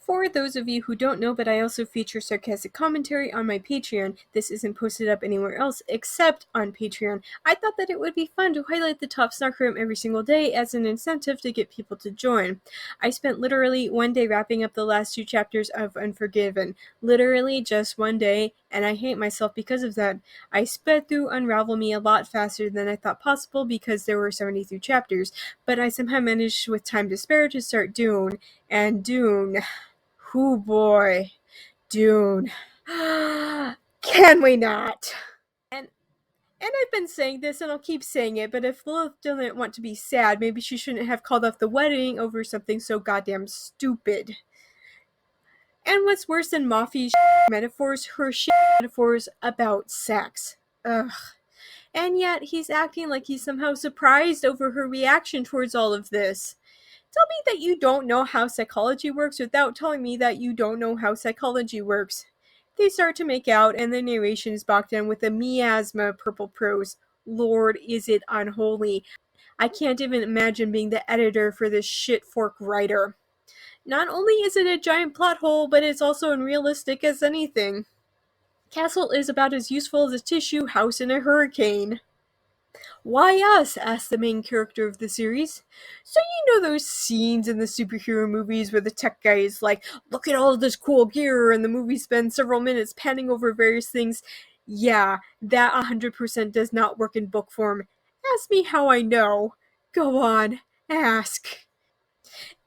For those of you who don't know, but I also feature sarcastic commentary on my Patreon. This isn't posted up anywhere else except on Patreon. I thought that it would be fun to highlight the top snark room every single day as an incentive to get people to join. I spent literally one day wrapping up the last 2 chapters of Unforgiven. Literally just one day, and I hate myself because of that. I sped through Unravel Me a lot faster than I thought possible because there were 73 chapters, but I somehow managed with time to spare to start Dune, and Dune... Hoo boy, Dune. Can we not? And I've been saying this and I'll keep saying it, but if Lilith didn't want to be sad, maybe she shouldn't have called off the wedding over something so goddamn stupid. And what's worse than Mafi's metaphors, her metaphors about sex. Ugh. And yet he's acting like he's somehow surprised over her reaction towards all of this. Tell me that you don't know how psychology works without telling me that you don't know how psychology works. They start to make out, and the narration is bogged down with a miasma of purple prose. Lord, is it unholy. I can't even imagine being the editor for this shit-fork writer. Not only is it a giant plot hole, but it's also unrealistic as anything. Castle is about as useful as a tissue house in a hurricane. Why us? Asked the main character of the series. So you know those scenes in the superhero movies where the tech guy is like, look at all of this cool gear, and the movie spends several minutes panning over various things? Yeah, that 100% does not work in book form. Ask me how I know. Go on, ask.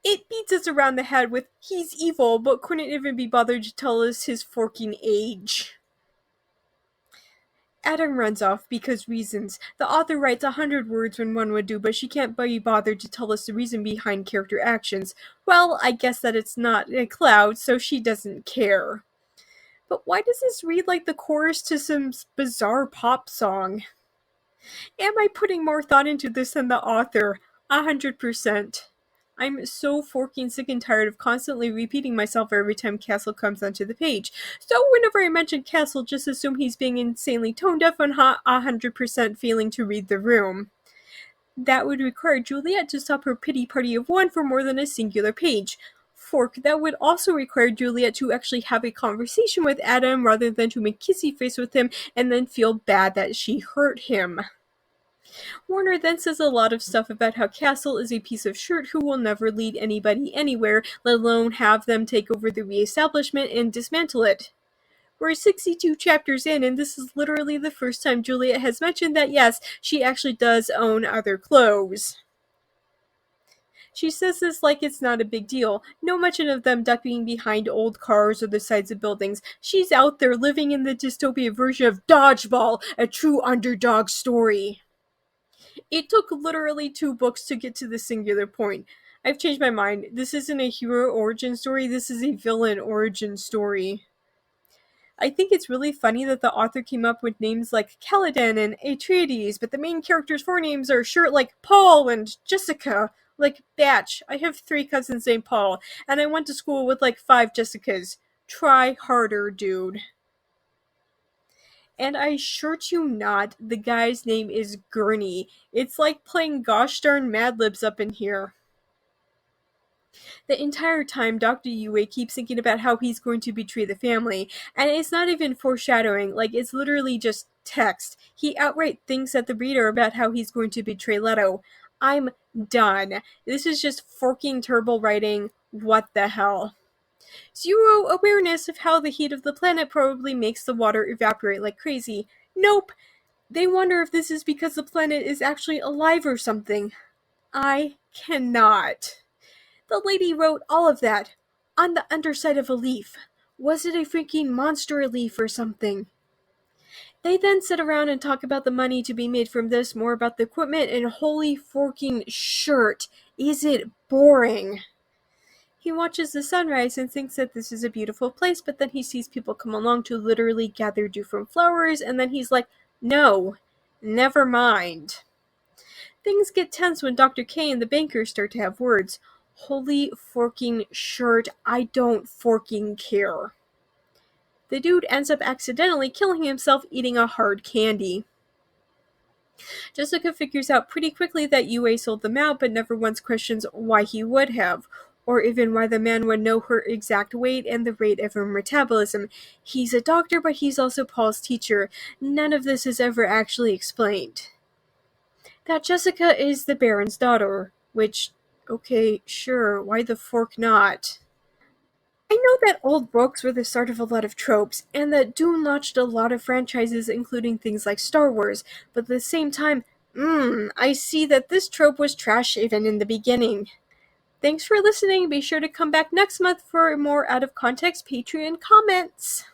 It beats us around the head with, he's evil, but couldn't even be bothered to tell us his forking age. Adam runs off because reasons. The author writes 100 words when one would do, but she can't be bothered to tell us the reason behind character actions. Well, I guess that it's not a cloud, so she doesn't care. But why does this read like the chorus to some bizarre pop song? Am I putting more thought into this than the author? 100%. I'm so forking sick and tired of constantly repeating myself every time Castle comes onto the page. So whenever I mention Castle, just assume he's being insanely tone deaf and 100% failing to read the room. That would require Juliet to stop her pity party of one for more than a singular page. Fork, that would also require Juliet to actually have a conversation with Adam rather than to make kissy face with him and then feel bad that she hurt him. Warner then says a lot of stuff about how Castle is a piece of shirt who will never lead anybody anywhere, let alone have them take over the reestablishment and dismantle it. We're 62 chapters in, and this is literally the first time Juliet has mentioned that yes, she actually does own other clothes. She says this like it's not a big deal. No mention of them ducking behind old cars or the sides of buildings. She's out there living in the dystopia version of Dodgeball, a true underdog story. It took literally 2 books to get to the singular point. I've changed my mind. This isn't a hero origin story, this is a villain origin story. I think it's really funny that the author came up with names like Kaladin and Atreides, but the main characters' forenames are short like Paul and Jessica. Like Batch. I have 3 cousins named Paul, and I went to school with like 5 Jessicas. Try harder, dude. And I short you not, the guy's name is Gurney. It's like playing gosh darn Mad Libs up in here. The entire time, Dr. Yue keeps thinking about how he's going to betray the family, and it's not even foreshadowing, like it's literally just text. He outright thinks at the reader about how he's going to betray Leto. I'm done. This is just forking turbo writing. What the hell? Zero awareness of how the heat of the planet probably makes the water evaporate like crazy. Nope. They wonder if this is because the planet is actually alive or something. I cannot. The lady wrote all of that on the underside of a leaf. Was it a freaking monster leaf or something? They then sit around and talk about the money to be made from this, more about the equipment, and holy forking shirt. Is it boring? He watches the sunrise and thinks that this is a beautiful place, but then he sees people come along to literally gather dew from flowers, and then he's like, no, never mind. Things get tense when Dr. K and the banker start to have words. Holy forking shirt, I don't forking care. The dude ends up accidentally killing himself eating a hard candy. Jessica figures out pretty quickly that Yue sold them out, but never once questions why he would have. or even why the man would know her exact weight and the rate of her metabolism. He's a doctor, but he's also Paul's teacher. None of this is ever actually explained. That Jessica is the Baron's daughter, which, okay, sure, why the fork not? I know that old books were the start of a lot of tropes, and that Dune launched a lot of franchises, including things like Star Wars, but at the same time, I see that this trope was trash even in the beginning. Thanks for listening. Be sure to come back next month for more out of context Patreon comments.